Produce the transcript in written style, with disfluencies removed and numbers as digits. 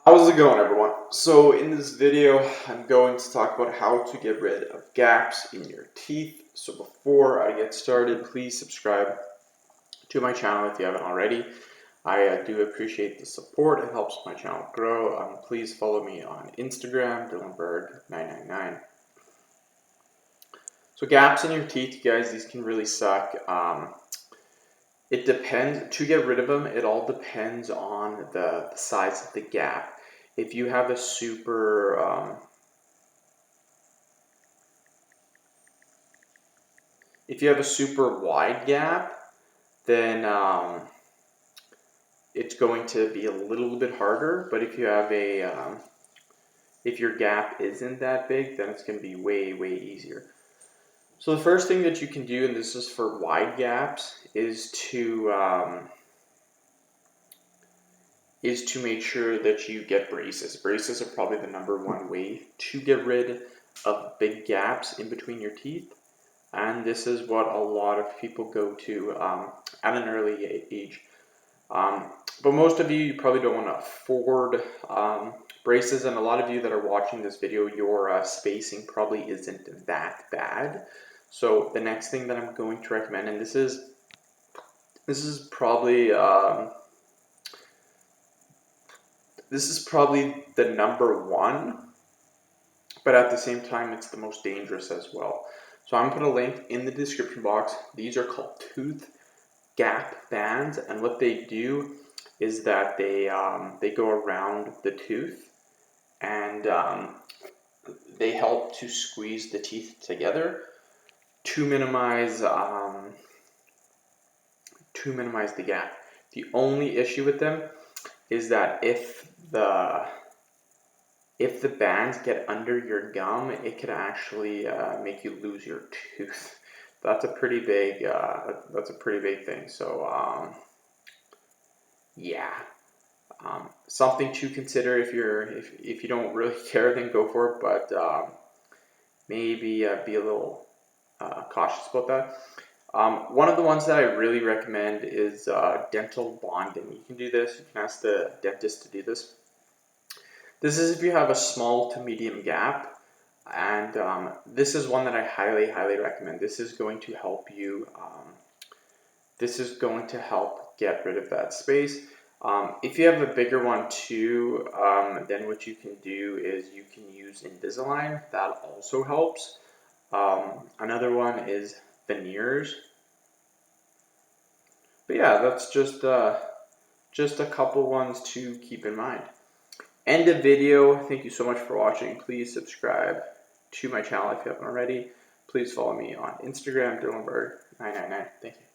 How's it going, everyone? So in this video, I'm going to talk about how to get rid of gaps in your teeth. So before I get started, please subscribe to my channel if you haven't already. I do appreciate the support. It helps my channel grow. Please follow me on Instagram, DylanBerg999. So gaps in your teeth, guys, these can really suck. It depends, to get rid of them, it all depends on the size of the gap. If you have a super wide gap, then it's going to be a little bit harder. But if you have if your gap isn't that big, then it's going to be way easier. So the first thing that you can do, and this is for wide gaps, is to make sure that you get braces. Braces are probably the #1 way to get rid of big gaps in between your teeth. And this is what a lot of people go to at an early age. But most of you probably don't want to afford braces, and a lot of you that are watching this video, your spacing probably isn't that bad. So the next thing that I'm going to recommend, and this is probably the #1, but at the same time, it's the most dangerous as well. So I'm going to put a link in the description box. These are called tooth gap bands, and what they do is that they go around the tooth, and they help to squeeze the teeth together to minimize the gap. The only issue with them is that if the bands get under your gum, it could actually make you lose your tooth. That's a pretty big thing. So yeah, something to consider. If you don't really care, then go for it. But maybe be a little cautious about that. One of the ones that I really recommend is dental bonding. You can do this. You can ask the dentist to do this. This is if you have a small to medium gap, and this is one that I highly recommend. This is going to help you. This is going to help get rid of that space. If you have a bigger one too, then what you can do is you can use Invisalign. That also helps. Another one is veneers. But yeah, that's just a couple ones to keep in mind. End of video. Thank you so much for watching. Please subscribe to my channel if you haven't already. Please follow me on Instagram, DylanBerg999. Thank you.